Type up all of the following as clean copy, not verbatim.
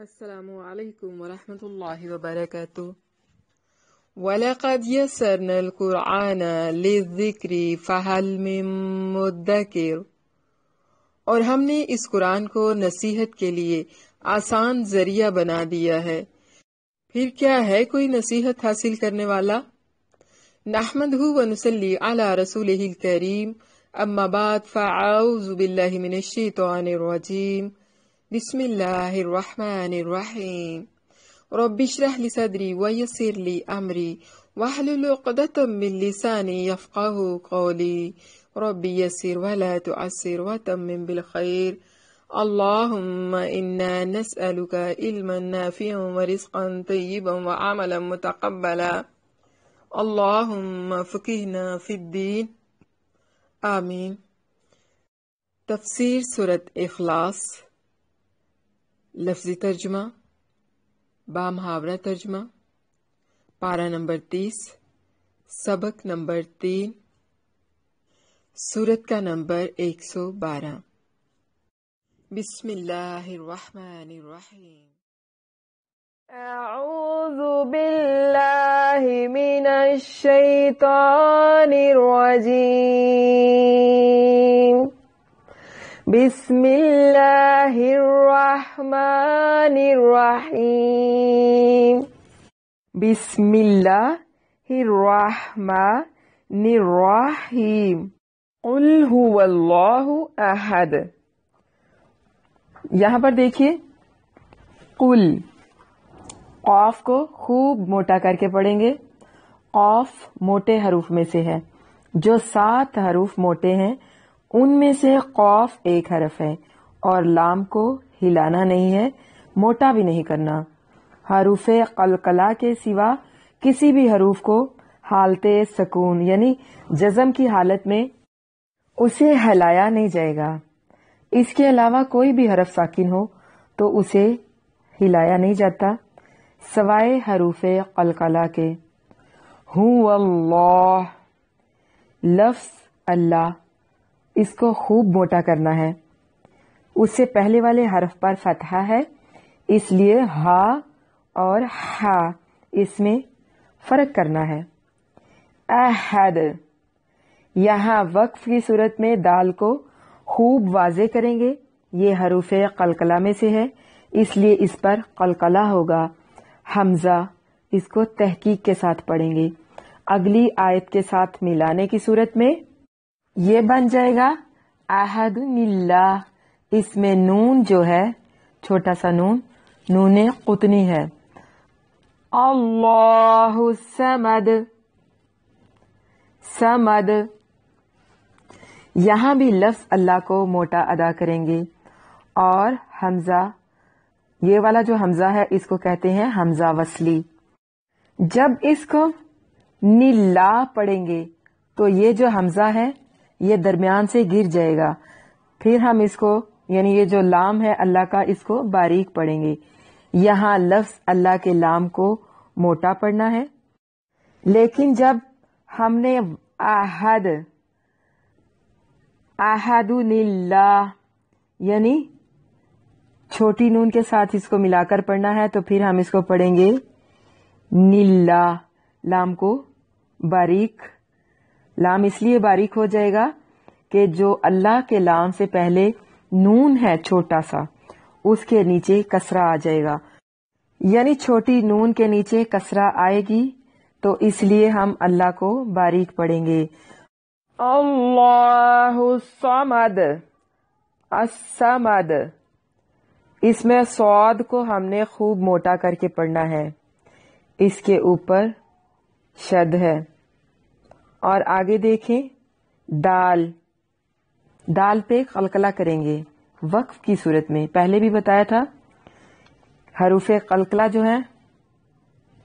السلام علیکم ورحمۃ اللہ وبرکاتہ۔ وَلَقَدْ يَسَّرْنَا الْقُرْآنَ لِلذِّكْرِ فَهَلْ مِن مُّدَّكِرٍ، اور ہم نے اس قرآن کو نصیحت کے لیے آسان ذریعہ بنا دیا ہے، پھر کیا ہے کوئی نصیحت حاصل کرنے والا؟ نحمدہ ونصلی علی رسولہ الکریم، اما بعد فاعوذ باللہ من الشیطان الرجیم، بسم اللہ الرحمن الرحیم۔ رب اشرح لی صدری ویسر لی امری واحلل عقدۃ من لسانی یفقہوا قولی، رب یسر ولا تعسر وتمم بالخیر۔ اللہم انا نسألک علما نافعا ورزقا طیبا وعملا متقبلا، اللہم فقہنا فی الدین، آمین۔ تفسیر سورۃ اخلاص، لفظی ترجمہ، بامحاورہ ترجمہ، پارہ نمبر 30، سبق نمبر 3، سورت کا نمبر 112۔ بسم اللہ الرحمن الرحیم۔ اعوذ باللہ من الشیطان الرجیم، بسم اللہ الرحمن الرحیم، بسم اللہ الرحمن الرحیم۔ قل هو اللہ احد، یہاں پر دیکھیے قل، قاف کو خوب موٹا کر کے پڑھیں گے۔ قاف موٹے حروف میں سے ہے، جو 7 حروف موٹے ہیں ان میں سے قاف ایک حرف ہے، اور لام کو ہلانا نہیں ہے، موٹا بھی نہیں کرنا۔ حروف قلقلہ کے سوا کسی بھی حروف کو حالت سکون یعنی جزم کی حالت میں اسے ہلایا نہیں جائے گا۔ اس کے علاوہ کوئی بھی حرف ساکن ہو تو اسے ہلایا نہیں جاتا، سوائے حروف قلقلہ کے۔ هو اللہ، لفظ اللہ، اس کو خوب موٹا کرنا ہے۔ اس سے پہلے والے حرف پر فتحہ ہے، اس لیے ہا اور ہا اس میں فرق کرنا ہے۔ احد، یہاں وقف کی صورت میں دال کو خوب واضح کریں گے، یہ حروف قلقلہ میں سے ہے، اس لیے اس پر قلقلہ ہوگا۔ حمزہ، اس کو تحقیق کے ساتھ پڑھیں گے۔ اگلی آیت کے ساتھ ملانے کی صورت میں یہ بن جائے گا احد اللہ، اس میں نون جو ہے چھوٹا سا نون، نون قطنی ہے۔ اللہ الصمد، صمد، یہاں بھی لفظ اللہ کو موٹا ادا کریں گے، اور حمزہ، یہ والا جو حمزہ ہے اس کو کہتے ہیں حمزہ وصلی۔ جب اس کو نیلا پڑھیں گے تو یہ جو حمزہ ہے یہ درمیان سے گر جائے گا، پھر ہم اس کو یعنی یہ جو لام ہے اللہ کا اس کو باریک پڑھیں گے۔ یہاں لفظ اللہ کے لام کو موٹا پڑھنا ہے، لیکن جب ہم نے احد، احدن اللہ یعنی چھوٹی نون کے ساتھ اس کو ملا کر پڑھنا ہے، تو پھر ہم اس کو پڑھیں گے نیلا، لام کو باریک۔ لام اس لیے باریک ہو جائے گا کہ جو اللہ کے لام سے پہلے نون ہے چھوٹا سا، اس کے نیچے کسرہ آ جائے گا، یعنی چھوٹی نون کے نیچے کسرہ آئے گی، تو اس لیے ہم اللہ کو باریک پڑھیں گے۔ اللہ الصمد، الصمد، اس میں صاد کو ہم نے خوب موٹا کر کے پڑھنا ہے، اس کے اوپر شد ہے۔ اور آگے دیکھیں دال، دال پہ قلقلہ کریں گے وقف کی صورت میں، پہلے بھی بتایا تھا حروف قلقلہ جو ہیں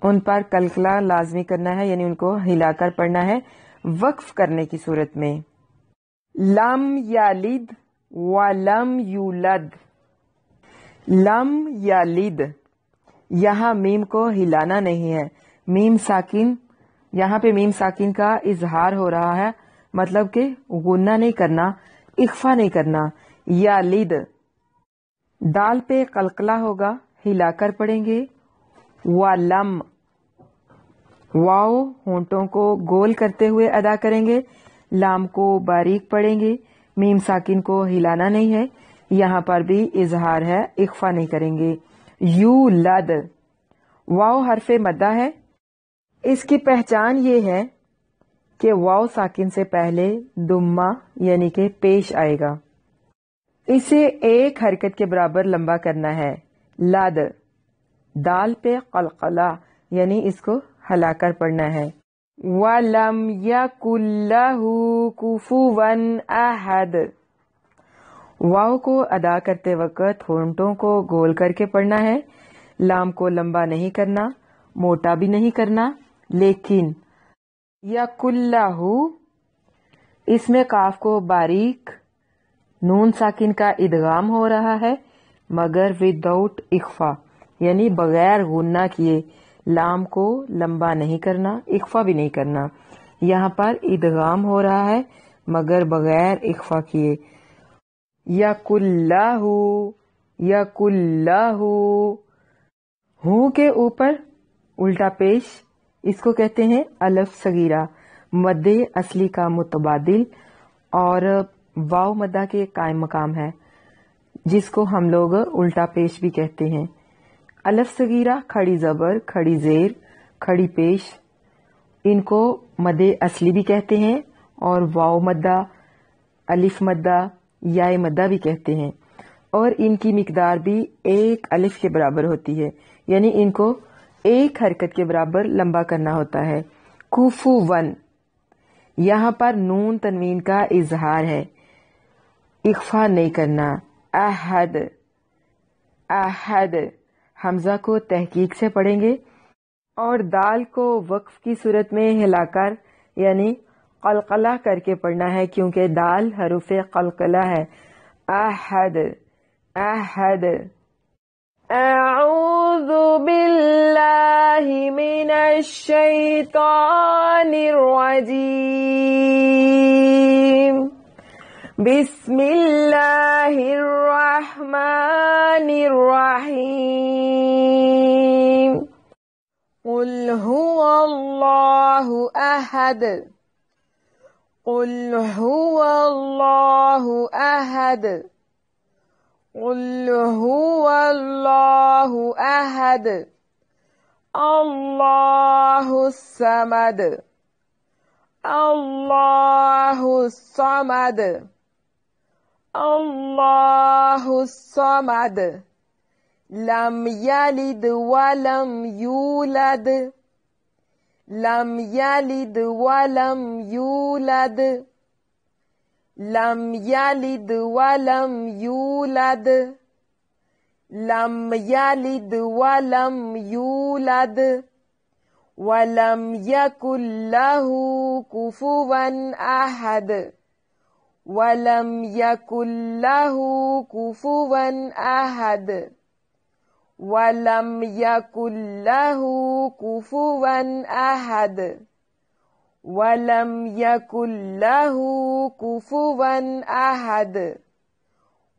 ان پر قلقلہ لازمی کرنا ہے، یعنی ان کو ہلا کر پڑھنا ہے وقف کرنے کی صورت میں۔ لم یلد ولم یولد، لم یلد، یہاں میم کو ہلانا نہیں ہے، میم ساکن، یہاں پہ میم ساکن کا اظہار ہو رہا ہے، مطلب کہ غنہ نہیں کرنا، اخفا نہیں کرنا۔ یلد، دال پہ قلقلہ ہوگا، ہلا کر پڑھیں گے. ولم، واو ہونٹوں کو گول کرتے ہوئے ادا کریں گے. لام کو باریک پڑھیں گے. میم ساکن کو ہلانا نہیں ہے. یہاں پر بھی اظہار ہے، اخفا نہیں کریں گے. یولد، واو حرف مدہ ہے. اس کی پہچان یہ ہے کہ واو ساکن سے پہلے دمہ یعنی کہ پیش آئے گا. اسے ایک حرکت کے برابر لمبا کرنا ہے. لد، دال پہ قلقلہ یعنی اس کو ہلا کر پڑھنا ہے. وَلَمْ يَكُنْ لَهُ كُفُوًا أَحَدٌ، واو کو ادا کرتے وقت ہونٹوں کو گول کر کے پڑھنا ہے. لام کو لمبا نہیں کرنا، موٹا بھی نہیں کرنا. لیکن یکن لہ، اس میں کاف کو باریک نون ساکن کا ادغام ہو رہا ہے مگر وداؤٹ اخفا یعنی بغیر غنہ کیے. لام کو لمبا نہیں کرنا، اخفا بھی نہیں کرنا. یہاں پر ادغام ہو رہا ہے مگر بغیر اخفا کیے. یکن لہ، یکن لہ، ہوں کے اوپر الٹا پیش، اس کو کہتے ہیں الف صغیرہ، مد اصلی کا متبادل اور واو مدہ کے قائم مقام ہے جس کو ہم لوگ الٹا پیش بھی کہتے ہیں. الف صغیرہ کھڑی زبر، کھڑی زیر، کھڑی پیش، ان کو مد اصلی بھی کہتے ہیں اور واو مدہ، الف مدہ، یا مدہ بھی کہتے ہیں. اور ان کی مقدار بھی ایک الف کے برابر ہوتی ہے یعنی ان کو ایک حرکت کے برابر لمبا کرنا ہوتا ہے. کوفون، یہاں پر نون تنوین کا اظہار ہے، اخفا نہیں کرنا. احد، احد، حمزہ کو تحقیق سے پڑھیں گے اور دال کو وقف کی صورت میں ہلا کر یعنی قلقلہ کر کے پڑھنا ہے کیونکہ دال حروف قلقلہ ہے. احد، احد. اعوذ باللہ من الشیطان الرجیم. بسم اللہ الرحمن الرحیم. قل هو اللہ احد، قل هو اللہ احد، قل هو اللہ احد. اللہ الصمد، اللہ الصمد، اللہ الصمد. لم یلد ولم یولد، لم یلد ولم یولد، لم یلد ولم یولد، لم یلد ولم یولد. ولم یکن لہ کفوا احد، ولم یکن لہ کفوا احد، ولم یکن لہ کفوا احد، ولم یکن لہ کفوا احد،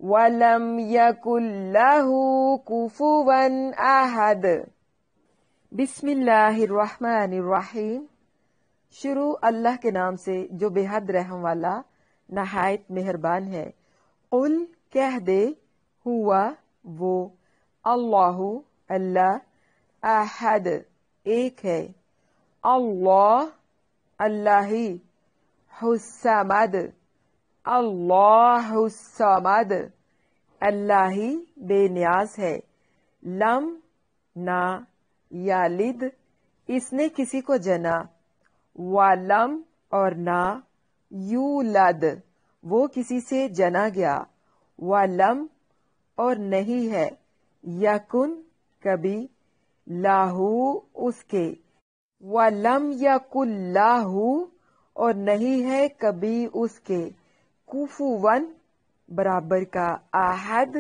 ولم یکن لہ کفوا احد. بسم اللہ الرحمن الرحیم. شروع اللہ کے نام سے جو بے حد رحم والا نہایت مہربان ہے. قل، کہہ دے، ہوا وہ، اللہ اللہ، احد ایک ہے، اللہ اللہ ہی، الصمد اللہ الصمد اللہ ہی بے نیاز ہے. لم نہ، یالد اس نے کسی کو جنا، ولم اور نہ، یولد وہ کسی سے جنا گیا، ولم اور نہیں ہے، یکن کبھی، لاہو اس کے، ولم یکن لاہو اور نہیں ہے کبھی اس کے، کفوا برابر کا، احد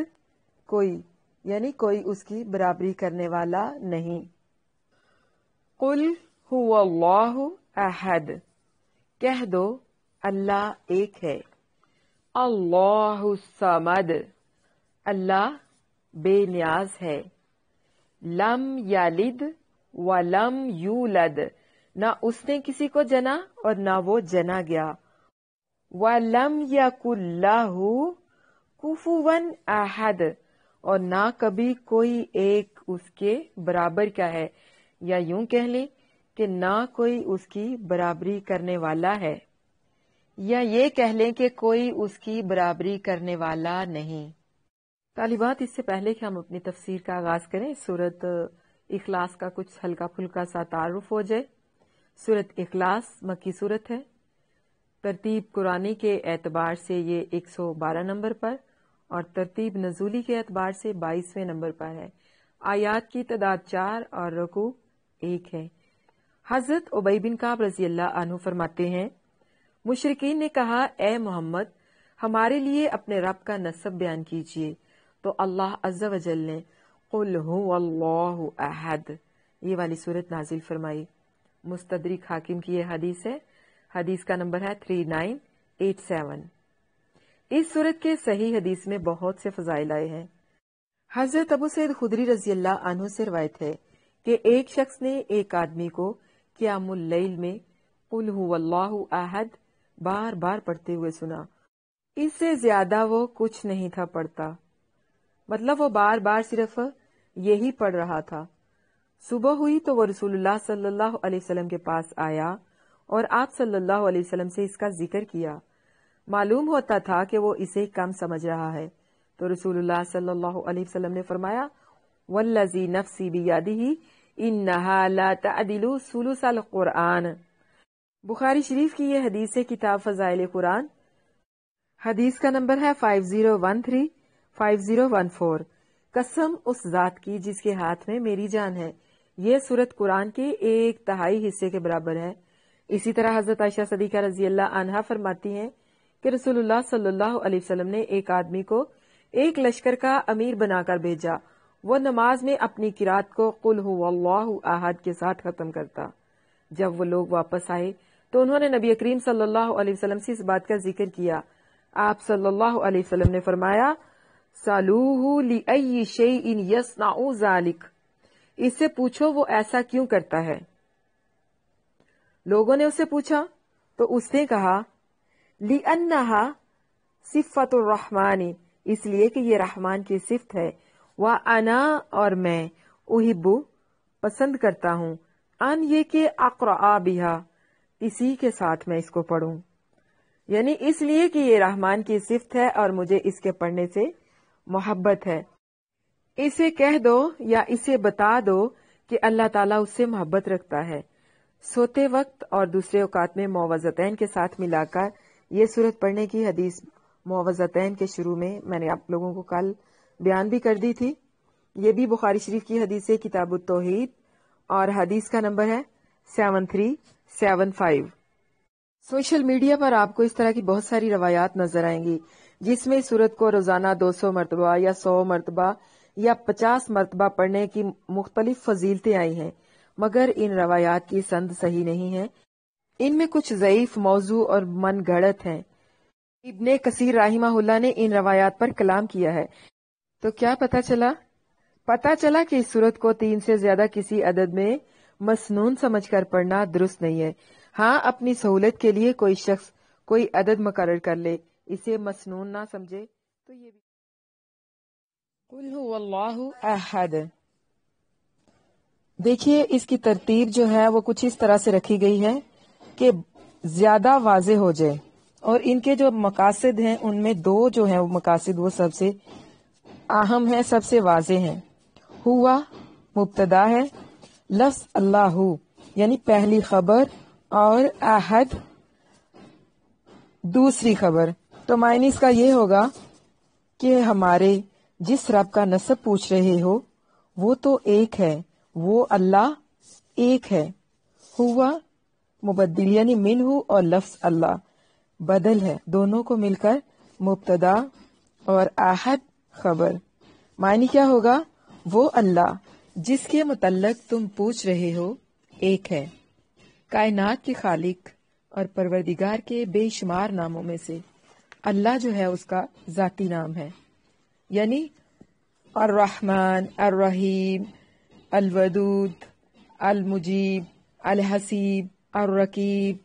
کوئی یعنی کوئی اس کی برابری کرنے والا نہیں. قل هو اللہ احد، کہہ دو اللہ ایک ہے. اللہ الصمد، اللہ بے نیاز ہے. لم یلد ولم یولد، نہ اس نے کسی کو جنا اور نہ وہ جنا گیا. وَلَمْ يَكُنْ لَهُ كُفُوًا أَحَدٌ، اور نہ کبھی کوئی ایک اس کے برابر کا ہے، یا یوں کہہ لیں کہ نہ کوئی اس کی برابری کرنے والا ہے، یا یہ کہہ لیں کہ کوئی اس کی برابری کرنے والا نہیں. طالبات، اس سے پہلے کہ ہم اپنی تفسیر کا آغاز کریں، سورت اخلاص کا کچھ ہلکا پھلکا سا تعارف ہو جائے. سورت اخلاص مکی سورت ہے. ترتیب قرآنی کے اعتبار سے یہ 112 نمبر پر اور ترتیب نزولی کے اعتبار سے 22ویں نمبر پر ہے. آیات کی تعداد 4 اور رکوع 1 ہے. حضرت ابی بن کعب رضی اللہ عنہ فرماتے ہیں، مشرکین نے کہا، اے محمد، ہمارے لیے اپنے رب کا نسب بیان کیجیے. تو اللہ عز و جل نے قل هو اللہ احد یہ والی صورت نازل فرمائی. مستدرک حاکم کی یہ حدیث ہے. حدیث کا نمبر ہے 3987. اس صورت کے صحیح حدیث میں بہت سے فضائل آئے ہیں. حضرت ابو سعید خدری رضی اللہ عنہ سے روایت ہے کہ ایک شخص نے ایک آدمی کو قیام اللیل میں قل هو اللہ احد بار بار پڑھتے ہوئے سنا. اس سے زیادہ وہ کچھ نہیں تھا پڑھتا، مطلب وہ بار بار صرف یہی پڑھ رہا تھا. صبح ہوئی تو وہ رسول اللہ صلی اللہ علیہ وسلم کے پاس آیا اور آپ صلی اللہ علیہ وسلم سے اس کا ذکر کیا. معلوم ہوتا تھا کہ وہ اسے کم سمجھ رہا ہے. تو رسول اللہ صلی اللہ علیہ وسلم نے فرمایا، والذی نفسی بیدہ انہا لا تعدل ثلث القرآن. بخاری شریف کی یہ حدیث ہے کتاب فضائل قرآن. حدیث کا نمبر ہے 5013 5014. قسم اس ذات کی جس کے ہاتھ میں میری جان ہے، یہ سورت قرآن کے 1/3 حصے کے برابر ہے. اسی طرح حضرت عائشہ صدیقہ رضی اللہ عنہا فرماتی ہیں کہ رسول اللہ صلی اللہ علیہ وسلم نے ایک آدمی کو ایک لشکر کا امیر بنا کر بھیجا. وہ نماز میں اپنی قرات کو قل هو اللہ احد کے ساتھ ختم کرتا. جب وہ لوگ واپس آئے تو انہوں نے نبی کریم صلی اللہ علیہ وسلم سے اس بات کا ذکر کیا. آپ صلی اللہ علیہ وسلم نے فرمایا، سالوہ لأی شیء یصنع ذلک، اس سے پوچھو وہ ایسا کیوں کرتا ہے. لوگوں نے اس سے پوچھا تو اس نے کہا، لأنہا صفت الرحمن، اس لیے کہ یہ رحمان کی صفت ہے. وَأَنَا، اور میں، احب، پسند کرتا ہوں، ان یہ کہ اقرأ بہا، اسی کے ساتھ میں اس کو پڑھوں. یعنی اس لیے کہ یہ رحمان کی صفت ہے اور مجھے اس کے پڑھنے سے محبت ہے. اسے کہہ دو یا اسے بتا دو کہ اللہ تعالیٰ اس سے محبت رکھتا ہے. سوتے وقت اور دوسرے اوقات میں معوذتین کے ساتھ ملا کر یہ سورت پڑھنے کی حدیث معوذتین کے شروع میں نے آپ لوگوں کو کل بیان بھی کر دی تھی. یہ بھی بخاری شریف کی حدیث ہے کتاب التوحید اور حدیث کا نمبر ہے 7375. سوشل میڈیا پر آپ کو اس طرح کی بہت ساری روایات نظر آئیں گی جس میں سورت کو روزانہ 200 مرتبہ یا 100 مرتبہ یا 50 مرتبہ پڑھنے کی مختلف فضیلتیں آئی ہیں، مگر ان روایات کی سند صحیح نہیں ہے. ان میں کچھ ضعیف موضوع اور من گھڑت ہیں. ابن کثیر رحمہ اللہ نے ان روایات پر کلام کیا ہے. تو کیا پتہ چلا کہ اس سورت کو 3 سے زیادہ کسی عدد میں مسنون سمجھ کر پڑھنا درست نہیں ہے. ہاں، اپنی سہولت کے لیے کوئی شخص کوئی عدد مقرر کر لے، اسے مسنون نہ سمجھے تو یہ بھی. قل هو اللہ احد. دیکھیے اس کی ترتیب جو ہے وہ کچھ اس طرح سے رکھی گئی ہے کہ زیادہ واضح ہو جائے، اور ان کے جو مقاصد ہیں ان میں 2 جو ہیں وہ مقاصد وہ سب سے اہم ہیں، سب سے واضح ہیں. ہوا مبتدا ہے، لفظ اللہ یعنی پہلی خبر اور احد دوسری خبر. تو معنی اس کا یہ ہوگا کہ ہمارے جس رب کا نسب پوچھ رہے ہو وہ تو ایک ہے، وہ اللہ ایک ہے. ہوا مبدل یعنی منہ اور لفظ اللہ بدل ہے، دونوں کو مل کر مبتدا اور احد خبر. معنی کیا ہوگا؟ وہ اللہ جس کے متعلق تم پوچھ رہے ہو ایک ہے. کائنات کے خالق اور پروردگار کے بے شمار ناموں میں سے اللہ جو ہے اس کا ذاتی نام ہے، یعنی الرحمن، الرحیم، الودود، المجیب، الحسیب، الرقیب،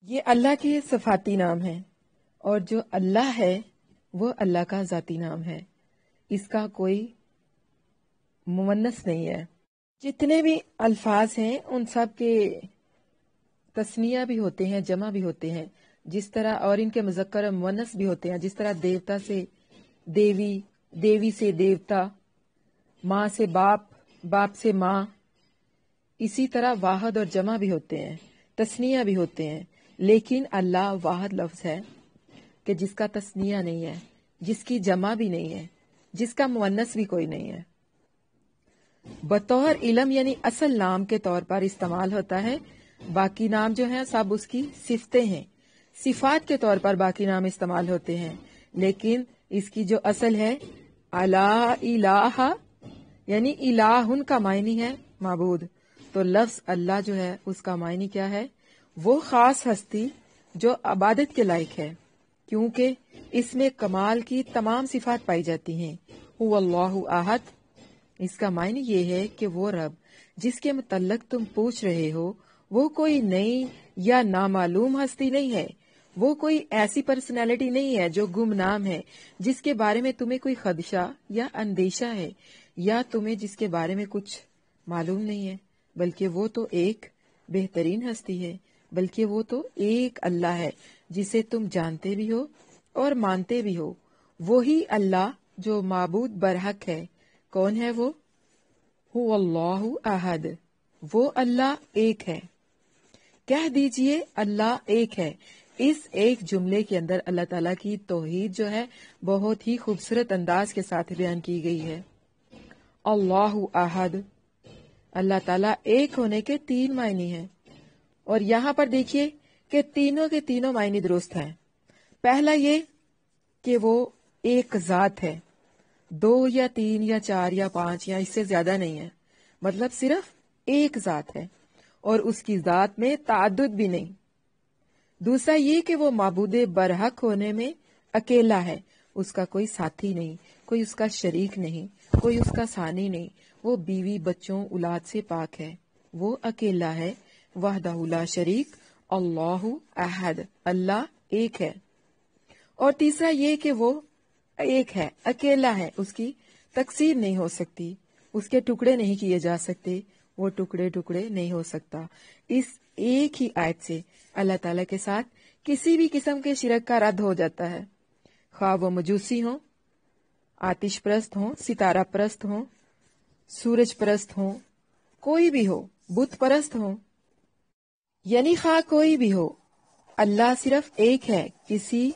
یہ اللہ کے صفاتی نام ہیں، اور جو اللہ ہے وہ اللہ کا ذاتی نام ہے، اس کا کوئی مونس نہیں ہے۔ جتنے بھی الفاظ ہیں ان سب کے تسنیہ بھی ہوتے ہیں، جمع بھی ہوتے ہیں، جس طرح، اور ان کے مذکر و مؤنث بھی ہوتے ہیں، جس طرح دیوتا سے دیوی، دیوی سے دیوتا، ماں سے باپ، باپ سے ماں، اسی طرح واحد اور جمع بھی ہوتے ہیں، تسنیہ بھی ہوتے ہیں، لیکن اللہ واحد لفظ ہے کہ جس کا تسنیہ نہیں ہے، جس کی جمع بھی نہیں ہے، جس کا مؤنث بھی کوئی نہیں ہے، بطور علم یعنی اصل نام کے طور پر استعمال ہوتا ہے۔ باقی نام جو ہیں سب اس کی صفتیں ہیں، صفات کے طور پر باقی نام استعمال ہوتے ہیں، لیکن اس کی جو اصل ہے لا الہ، یعنی الہن کا معنی ہے معبود، تو لفظ اللہ جو ہے اس کا معنی کیا ہے؟ وہ خاص ہستی جو عبادت کے لائق ہے، کیونکہ اس میں کمال کی تمام صفات پائی جاتی ہیں۔ هو اللہ احد، اس کا معنی یہ ہے کہ وہ رب جس کے متعلق تم پوچھ رہے ہو وہ کوئی نئی یا نامعلوم ہستی نہیں ہے، وہ کوئی ایسی پرسنالٹی نہیں ہے جو گمنام ہے، جس کے بارے میں تمہیں کوئی خدشہ یا اندیشہ ہے، یا تمہیں جس کے بارے میں کچھ معلوم نہیں ہے، بلکہ وہ تو ایک بہترین ہستی ہے، بلکہ وہ تو ایک اللہ ہے جسے تم جانتے بھی ہو اور مانتے بھی ہو، وہی اللہ جو معبود برحق ہے۔ کون ہے وہ؟ هو اللہ احد، وہ اللہ ایک ہے۔ کہہ دیجئے اللہ ایک ہے۔ اس ایک جملے کے اندر اللہ تعالیٰ کی توحید جو ہے بہت ہی خوبصورت انداز کے ساتھ بیان کی گئی ہے۔ اللہ احد، اللہ تعالیٰ ایک ہونے کے 3 معنی ہیں، اور یہاں پر دیکھیے کہ تینوں کے تینوں معنی درست ہیں۔ پہلا یہ کہ وہ ایک ذات ہے، 2 یا 3 یا 4 یا 5 یا اس سے زیادہ نہیں ہے، مطلب صرف ایک ذات ہے، اور اس کی ذات میں تعدد بھی نہیں۔ دوسرا یہ کہ وہ معبود برحق ہونے میں اکیلا ہے، اس کا کوئی ساتھی نہیں، کوئی اس کا شریک نہیں، کوئی اس کا ثانی نہیں، وہ بیوی بچوں اولاد سے پاک ہے، وہ اکیلا ہے، وحدہ لا شریک، اللہ احد، اللہ ایک ہے۔ اور تیسرا یہ کہ وہ ایک ہے، اکیلا ہے، اس کی تقسیم نہیں ہو سکتی، اس کے ٹکڑے نہیں کیے جا سکتے، وہ ٹکڑے نہیں ہو سکتا۔ اس ایک ہی آیت سے اللہ تعالیٰ کے ساتھ کسی بھی قسم کے شرک کا رد ہو جاتا ہے، خواہ وہ مجوسی ہوں، آتش پرست ہوں، ستارہ پرست ہوں، سورج پرست ہوں، کوئی بھی ہو، بت پرست ہوں، یعنی خواہ کوئی بھی ہو، اللہ صرف ایک ہے، کسی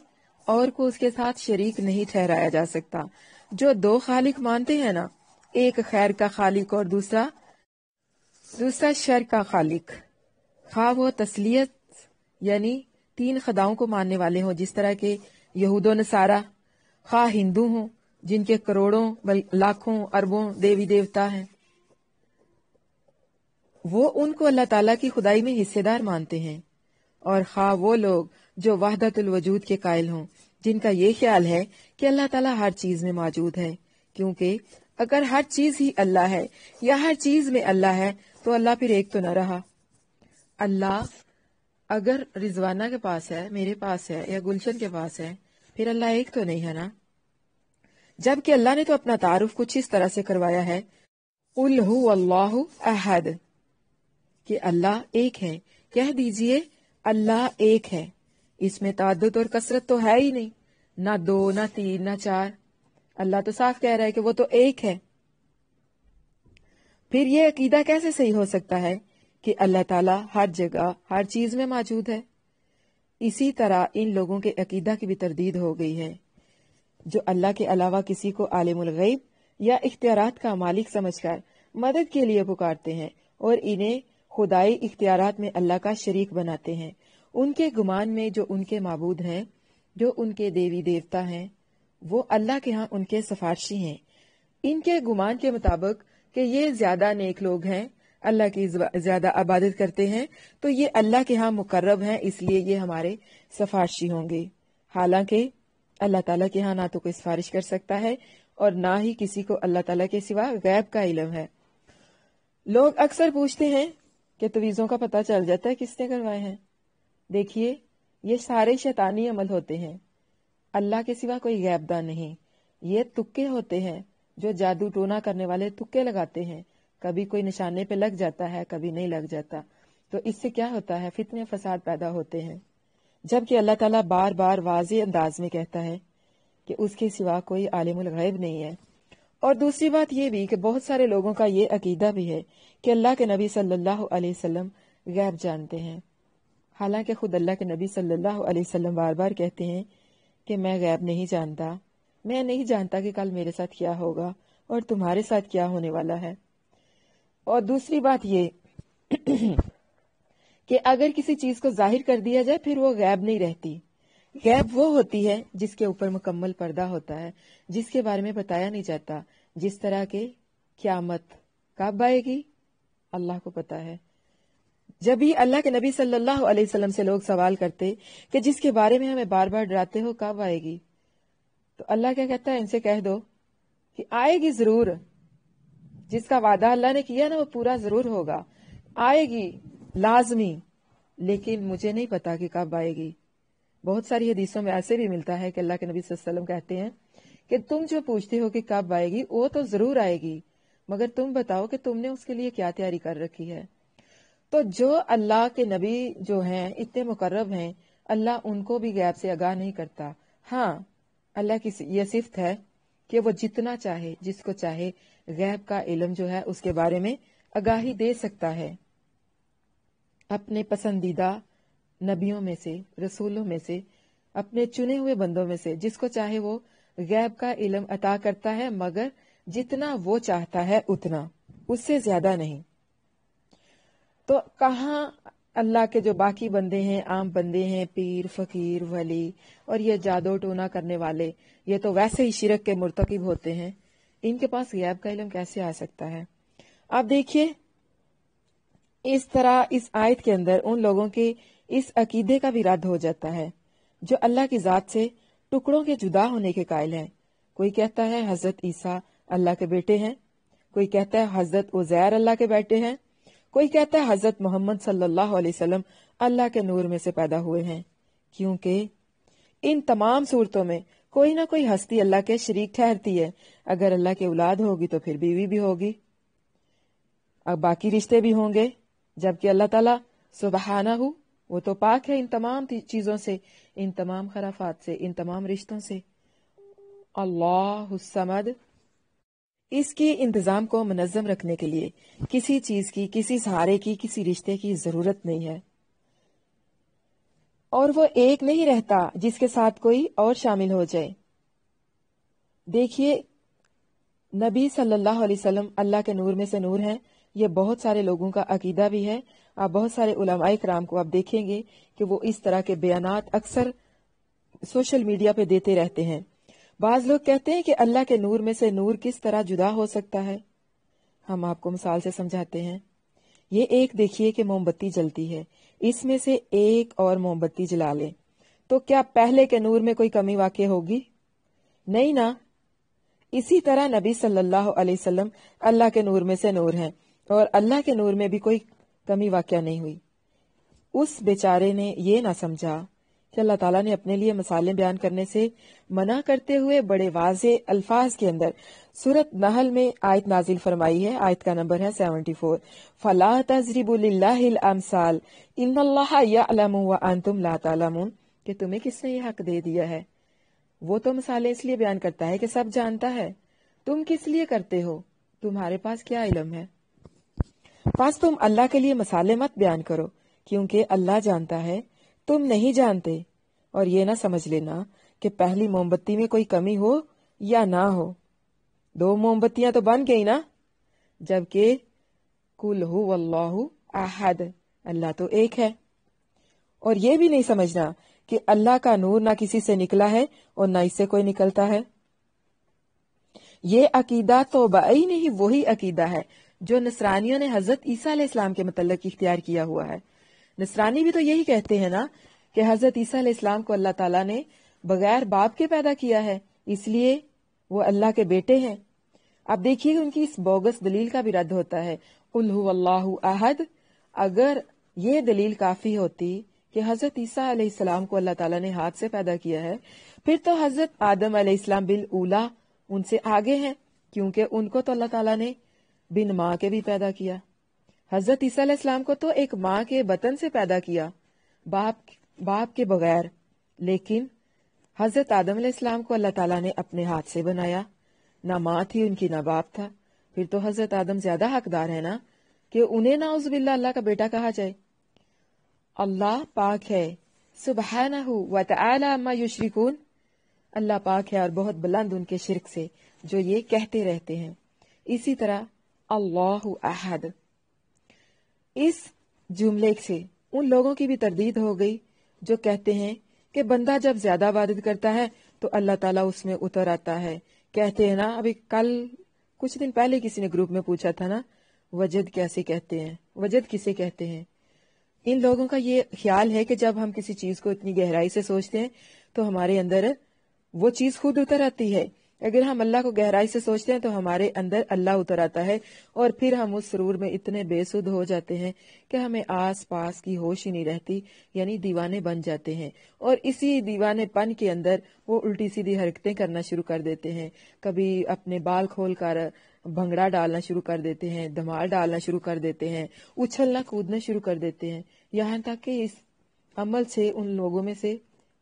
اور کو اس کے ساتھ شریک نہیں ٹھہرایا جا سکتا۔ جو 2 خالق مانتے ہیں نا، ایک خیر کا خالق اور دوسرا شر کا خالق، خواہ وہ تسلیت یعنی 3 خداؤں کو ماننے والے ہوں جس طرح کے یہود و نصارہ، خواہ ہندو ہوں جن کے کروڑوں لاکھوں اربوں دیوی دیوتا ہیں، وہ ان کو اللہ تعالیٰ کی خدائی میں حصے دار مانتے ہیں، اور خواہ وہ لوگ جو وحدت الوجود کے قائل ہوں جن کا یہ خیال ہے کہ اللہ تعالیٰ ہر چیز میں موجود ہے، کیونکہ اگر ہر چیز ہی اللہ ہے یا ہر چیز میں اللہ ہے تو اللہ پھر ایک تو نہ رہا۔ اللہ اگر رضوانہ کے پاس ہے، میرے پاس ہے، یا گلشن کے پاس ہے، پھر اللہ ایک تو نہیں ہے نا۔ جبکہ اللہ نے تو اپنا تعارف کچھ اس طرح سے کروایا ہے، قُلْ هُوَ اللَّهُ أَحَدٌ، کہ اللہ ایک ہے، کہہ دیجئے اللہ ایک ہے۔ اس میں تعدد اور کثرت تو ہے ہی نہیں، نہ 2 نہ 3 نہ 4، اللہ تو صاف کہہ رہا ہے کہ وہ تو ایک ہے۔ پھر یہ عقیدہ کیسے صحیح ہو سکتا ہے کہ اللہ تعالیٰ ہر جگہ ہر چیز میں موجود ہے؟ اسی طرح ان لوگوں کے عقیدہ کی بھی تردید ہو گئی ہے، جو اللہ کے علاوہ کسی کو عالم الغیب یا اختیارات کا مالک سمجھ کر مدد کے لیے پکارتے ہیں اور انہیں خدائی اختیارات میں اللہ کا شریک بناتے ہیں۔ ان کے گمان میں جو ان کے معبود ہیں، جو ان کے دیوی دیوتا ہیں، وہ اللہ کے ہاں ان کے سفارشی ہیں۔ ان کے گمان کے مطابق کہ یہ زیادہ نیک لوگ ہیں، اللہ کی زیادہ عبادت کرتے ہیں، تو یہ اللہ کے ہاں مقرب ہیں، اس لیے یہ ہمارے سفارشی ہوں گے، حالانکہ اللہ تعالیٰ کے ہاں نہ تو کوئی سفارش کر سکتا ہے اور نہ ہی کسی کو اللہ تعالیٰ کے سوا غیب کا علم ہے۔ لوگ اکثر پوچھتے ہیں کہ تویزوں کا پتہ چل جاتا ہے کس نے کروائے ہیں. دیکھیے یہ سارے شیطانی عمل ہوتے ہیں، اللہ کے سوا کوئی غیب دان نہیں. یہ تکے ہوتے ہیں جو جادو ٹونا کرنے والے تکے لگاتے ہیں. کبھی کوئی نشانے پہ لگ جاتا ہے، کبھی نہیں لگ جاتا. تو اس سے کیا ہوتا ہے؟ فتنے فساد پیدا ہوتے ہیں. جبکہ اللہ تعالیٰ بار بار واضح انداز میں کہتا ہے کہ اس کے سوا کوئی عالم الغیب نہیں ہے. اور دوسری بات یہ بھی کہ بہت سارے لوگوں کا یہ عقیدہ بھی ہے کہ اللہ کے نبی صلی اللہ علیہ وسلم غیب جانتے ہیں، حالانکہ خود اللہ کے نبی صلی اللہ علیہ وسلم بار بار کہتے ہیں کہ میں غیب نہیں جانتا، میں نہیں جانتا کہ کل میرے ساتھ کیا ہوگا اور تمہارے ساتھ کیا ہونے والا ہے. اور دوسری بات یہ کہ اگر کسی چیز کو ظاہر کر دیا جائے پھر وہ غیب نہیں رہتی. غیب وہ ہوتی ہے جس کے اوپر مکمل پردہ ہوتا ہے، جس کے بارے میں بتایا نہیں جاتا. جس طرح کہ قیامت کب آئے گی اللہ کو پتا ہے. جب بھی اللہ کے نبی صلی اللہ علیہ وسلم سے لوگ سوال کرتے کہ جس کے بارے میں ہمیں بار بار ڈراتے ہو کب آئے گی، تو اللہ کیا کہتا ہے؟ ان سے کہہ دو کہ آئے گی ضرور. جس کا وعدہ اللہ نے کیا نا وہ پورا ضرور ہوگا، آئے گی لازمی، لیکن مجھے نہیں پتا کہ کب آئے گی. بہت ساری حدیثوں میں ایسے بھی ملتا ہے کہ اللہ کے نبی صلی اللہ علیہ وسلم کہتے ہیں کہ تم جو پوچھتے ہو کہ کب آئے گی وہ تو ضرور آئے گی، مگر تم بتاؤ کہ تم نے اس کے لیے کیا تیاری کر رکھی ہے. تو جو اللہ کے نبی جو ہیں اتنے مقرب ہیں، اللہ ان کو بھی غیب سے آگاہ نہیں کرتا. ہاں اللہ کی یہ صفت ہے کہ وہ جتنا چاہے جس کو چاہے غیب کا علم جو ہے اس کے بارے میں آگاہی دے سکتا ہے. اپنے پسندیدہ نبیوں میں سے، رسولوں میں سے، اپنے چنے ہوئے بندوں میں سے جس کو چاہے وہ غیب کا علم عطا کرتا ہے، مگر جتنا وہ چاہتا ہے اتنا، اس سے زیادہ نہیں. تو کہاں اللہ کے جو باقی بندے ہیں، عام بندے ہیں، پیر، فقیر، ولی اور یہ جادو ٹونا کرنے والے، یہ تو ویسے ہی شرک کے مرتکب ہوتے ہیں. ان کے پاس غیب کا علم کیسے آ سکتا ہے؟ اب دیکھیے اس طرح اس آیت کے اندر ان لوگوں کے اس عقیدے کا بھی رد ہو جاتا ہے جو اللہ کی ذات سے ٹکڑوں کے جدا ہونے کے قائل ہیں. کوئی کہتا ہے حضرت عیسیٰ اللہ کے بیٹے ہیں، کوئی کہتا ہے حضرت عزیر اللہ کے بیٹے ہیں، کوئی کہتا ہے حضرت محمد صلی اللہ علیہ وسلم اللہ کے نور میں سے پیدا ہوئے ہیں. کیونکہ ان تمام صورتوں میں کوئی نہ کوئی ہستی اللہ کے شریک ٹھہرتی ہے. اگر اللہ کی اولاد ہوگی تو پھر بیوی بھی ہوگی، اب باقی رشتے بھی ہوں گے. جبکہ اللہ تعالیٰ سبحانہ ہو، وہ تو پاک ہے ان تمام چیزوں سے، ان تمام خرافات سے، ان تمام رشتوں سے. اللہ الصمد. اس کے انتظام کو منظم رکھنے کے لیے کسی چیز کی، کسی سہارے کی، کسی رشتے کی ضرورت نہیں ہے. اور وہ ایک نہیں رہتا جس کے ساتھ کوئی اور شامل ہو جائے. دیکھیے نبی صلی اللہ علیہ وسلم اللہ کے نور میں سے نور ہیں، یہ بہت سارے لوگوں کا عقیدہ بھی ہے. آپ بہت سارے علماء کرام کو آپ دیکھیں گے کہ وہ اس طرح کے بیانات اکثر سوشل میڈیا پہ دیتے رہتے ہیں. بعض لوگ کہتے ہیں کہ اللہ کے نور میں سے نور کس طرح جدا ہو سکتا ہے. ہم آپ کو مثال سے سمجھاتے ہیں. یہ ایک دیکھیے کہ موم بتی جلتی ہے، اس میں سے ایک اور موم بتی جلا لیں تو کیا پہلے کے نور میں کوئی کمی واقع ہوگی؟ نہیں نا. اسی طرح نبی صلی اللہ علیہ وسلم اللہ کے نور میں سے نور ہیں اور اللہ کے نور میں بھی کوئی کمی واقع نہیں ہوئی. اس بیچارے نے یہ نہ سمجھا کہ اللہ تعالیٰ نے اپنے لیے مثالیں بیان کرنے سے منع کرتے ہوئے بڑے واضح الفاظ کے اندر سورۃ نحل میں آیت نازل فرمائی ہے. آیت کا نمبر ہے 74. فَلَا تَضْرِبُوا لِلَّهِ الْأَمْثَالَ إِنَّ اللَّهَ يَعْلَمُ وَأَنْتُمْ لَا تَعْلَمُونَ. کہ تمہیں کس نے یہ حق دے دیا ہے؟ وہ تو مثالیں اس لیے بیان کرتا ہے کہ سب جانتا ہے، تم کس لیے کرتے ہو؟ تمہارے پاس کیا علم ہے؟ پس تم اللہ کے لیے مثالیں مت بیان کرو، کیونکہ اللہ جانتا ہے تم نہیں جانتے. اور یہ نہ سمجھ لینا کہ پہلی موم بتی میں کوئی کمی ہو یا نہ ہو. 2 موم بتیاں تو بن گئی نا. جبکہ قُلْ هُوَ اللَّهُ أَحَدٌ، اللہ تو ایک ہے. اور یہ بھی نہیں سمجھنا کہ اللہ کا نور نہ کسی سے نکلا ہے اور نہ اس سے کوئی نکلتا ہے. یہ عقیدہ تو بئی نہیں وہی عقیدہ ہے جو نصرانیوں نے حضرت عیسیٰ علیہ السلام کے متعلق اختیار کیا ہوا ہے. نصرانی بھی تو یہی کہتے ہیں نا کہ حضرت عیسیٰ علیہ السلام کو اللہ تعالیٰ نے بغیر باپ کے پیدا کیا ہے، اس لیے وہ اللہ کے بیٹے ہیں. اب دیکھیے ان کی اس بوگس دلیل کا بھی رد ہوتا ہے، قل هو اللہ احد۔ اگر یہ دلیل کافی ہوتی کہ حضرت عیسیٰ علیہ السلام کو اللہ تعالیٰ نے ہاتھ سے پیدا کیا ہے، پھر تو حضرت آدم علیہ السلام بالاولا ان سے آگے ہیں، کیونکہ ان کو تو اللہ تعالیٰ نے بن ماں کے بھی پیدا کیا۔ حضرت عیسیٰ علیہ السلام کو تو ایک ماں کے بطن سے پیدا کیا، باپ کے بغیر، لیکن حضرت آدم علیہ السلام کو اللہ تعالیٰ نے اپنے ہاتھ سے بنایا، نہ ماں تھی ان کی نہ باپ تھا۔ پھر تو حضرت آدم زیادہ حقدار ہے نا کہ انہیں نعوذ باللہ اللہ کا بیٹا کہا جائے۔ اللہ پاک ہے، سبحانہ و تعالی عما یشرکون، اللہ پاک ہے اور بہت بلند ان کے شرک سے جو یہ کہتے رہتے ہیں۔ اسی طرح اللہ احد، اس جملے سے ان لوگوں کی بھی تردید ہو گئی جو کہتے ہیں کہ بندہ جب زیادہ عبادت کرتا ہے تو اللہ تعالیٰ اس میں اتر آتا ہے۔ کہتے ہیں نا، ابھی کچھ دن پہلے کسی نے گروپ میں پوچھا تھا نا، وجد کیسے کہتے ہیں، وجد کسے کہتے ہیں؟ ان لوگوں کا یہ خیال ہے کہ جب ہم کسی چیز کو اتنی گہرائی سے سوچتے ہیں تو ہمارے اندر وہ چیز خود اتر آتی ہے۔ اگر ہم اللہ کو گہرائی سے سوچتے ہیں تو ہمارے اندر اللہ اتر آتا ہے، اور پھر ہم اس سرور میں اتنے بے سدھ ہو جاتے ہیں کہ ہمیں آس پاس کی ہوش ہی نہیں رہتی، یعنی دیوانے بن جاتے ہیں، اور اسی دیوانے پن کے اندر وہ الٹی سیدھی حرکتیں کرنا شروع کر دیتے ہیں۔ کبھی اپنے بال کھول کر بھنگڑا ڈالنا شروع کر دیتے ہیں، دھمال ڈالنا شروع کر دیتے ہیں، اچھلنا کودنا شروع کر دیتے ہیں، یہاں تک کہ اس عمل سے ان لوگوں میں سے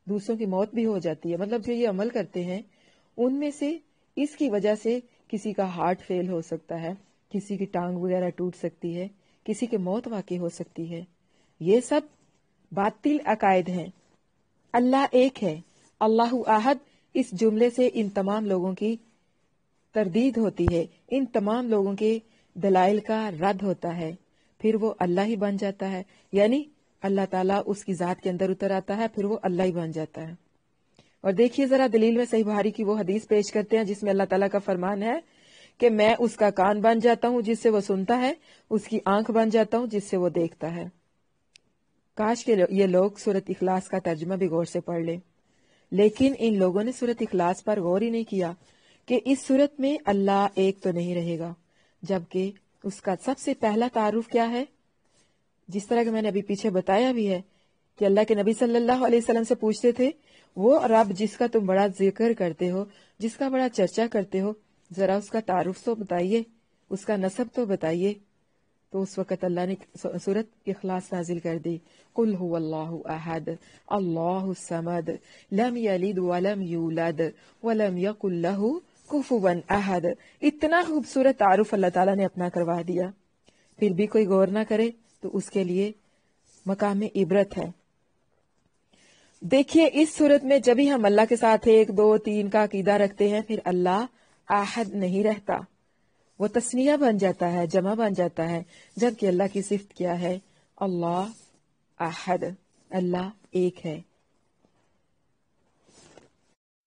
دوسروں کی موت بھی ہو جاتی ہے۔ مطلب جو یہ عمل کرتے ہیں ان میں سے اس کی وجہ سے کسی کا ہارٹ فیل ہو سکتا ہے، کسی کی ٹانگ وغیرہ ٹوٹ سکتی ہے، کسی کی موت واقع ہو سکتی ہے۔ یہ سب باطل عقائد ہیں۔ اللہ ایک ہے، اللہ احد، اس جملے سے ان تمام لوگوں کی تردید ہوتی ہے، ان تمام لوگوں کے دلائل کا رد ہوتا ہے، پھر وہ اللہ ہی بن جاتا ہے، یعنی اللہ تعالیٰ اس کی ذات کے اندر اتر آتا ہے، پھر وہ اللہ ہی بن جاتا ہے۔ اور دیکھیے ذرا دلیل میں صحیح بخاری کی وہ حدیث پیش کرتے ہیں جس میں اللہ تعالیٰ کا فرمان ہے کہ میں اس کا کان بن جاتا ہوں جس سے وہ سنتا ہے، اس کی آنکھ بن جاتا ہوں جس سے وہ دیکھتا ہے۔ کاش کہ یہ لوگ سورۃ اخلاص کا ترجمہ بھی غور سے پڑھ لیں، لیکن ان لوگوں نے سورۃ اخلاص پر غور ہی نہیں کیا کہ اس سورت میں اللہ ایک تو نہیں رہے گا، جبکہ اس کا سب سے پہلا تعارف کیا ہے؟ جس طرح کہ میں نے ابھی پیچھے بتایا بھی ہے کہ اللہ کے نبی صلی اللہ علیہ وسلم سے پوچھتے تھے، وہ رب جس کا تم بڑا ذکر کرتے ہو، جس کا بڑا چرچا کرتے ہو، ذرا اس کا تعارف تو بتائیے، اس کا نسب تو بتائیے۔ تو اس وقت اللہ نے سورۃ اخلاص نازل کر دی، قل هو اللہ احد اللہ الصمد لم یلد ولم یولد ولم یکن لہ کفوا احد۔ اتنا خوبصورت تعارف اللہ تعالیٰ نے اپنا کروا دیا، پھر بھی کوئی غور نہ کرے تو اس کے لیے مقام عبرت ہے۔ دیکھیے اس صورت میں جب ہی ہم اللہ کے ساتھ 1 2 3 کا عقیدہ رکھتے ہیں، پھر اللہ احد نہیں رہتا، وہ تثنیہ بن جاتا ہے، جمع بن جاتا ہے، جبکہ اللہ کی صفت کیا ہے؟ اللہ احد، اللہ ایک ہے۔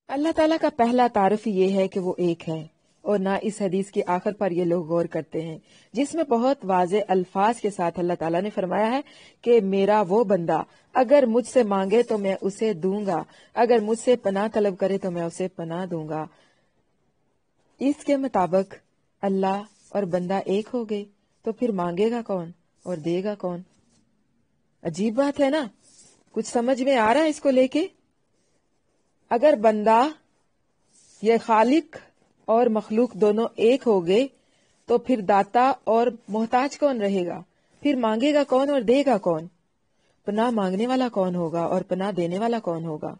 اللہ تعالیٰ کا پہلا تعارف یہ ہے کہ وہ ایک ہے، اور نہ اس حدیث کے آخر پر یہ لوگ غور کرتے ہیں جس میں بہت واضح الفاظ کے ساتھ اللہ تعالیٰ نے فرمایا ہے کہ میرا وہ بندہ اگر مجھ سے مانگے تو میں اسے دوں گا، اگر مجھ سے پناہ طلب کرے تو میں اسے پناہ دوں گا۔ اس کے مطابق اللہ اور بندہ ایک ہو گئے، تو پھر مانگے گا کون اور دے گا کون؟ عجیب بات ہے نا، کچھ سمجھ میں آ رہا ہے اس کو لے کے؟ اگر بندہ یہ خالق اور مخلوق دونوں ایک ہو گئے تو پھر داتا اور محتاج کون رہے گا؟ پھر مانگے گا کون اور دے گا کون؟ پناہ مانگنے والا کون ہوگا اور پناہ دینے والا کون ہوگا؟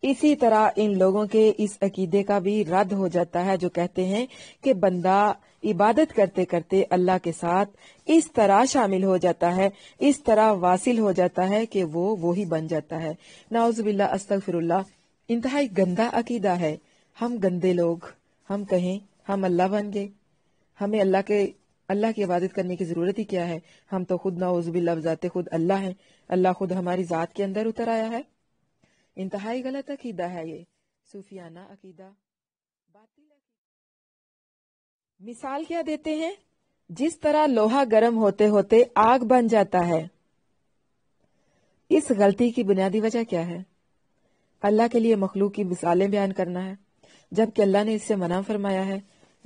اسی طرح ان لوگوں کے اس عقیدے کا بھی رد ہو جاتا ہے جو کہتے ہیں کہ بندہ عبادت کرتے کرتے اللہ کے ساتھ اس طرح شامل ہو جاتا ہے، اس طرح واصل ہو جاتا ہے کہ وہ وہی بن جاتا ہے۔ نعوذ باللہ، استغفر اللہ، انتہائی گندا عقیدہ ہے۔ ہم گندے لوگ، ہم کہیں ہم اللہ بن گئے، ہمیں اللہ کی عبادت کرنے کی ضرورت ہی کیا ہے؟ ہم تو خود نعوذ باللہ بذات خود اللہ ہیں، اللہ خود ہماری ذات کے اندر اتر آیا ہے۔ انتہائی غلط عقیدہ ہے یہ، صوفیانہ عقیدہ، باطل عقیدہ۔ مثال کیا دیتے ہیں؟ جس طرح لوہا گرم ہوتے ہوتے آگ بن جاتا ہے۔ اس غلطی کی بنیادی وجہ کیا ہے؟ اللہ کے لیے مخلوق کی مثالیں بیان کرنا ہے، جبکہ اللہ نے اس سے منع فرمایا ہے۔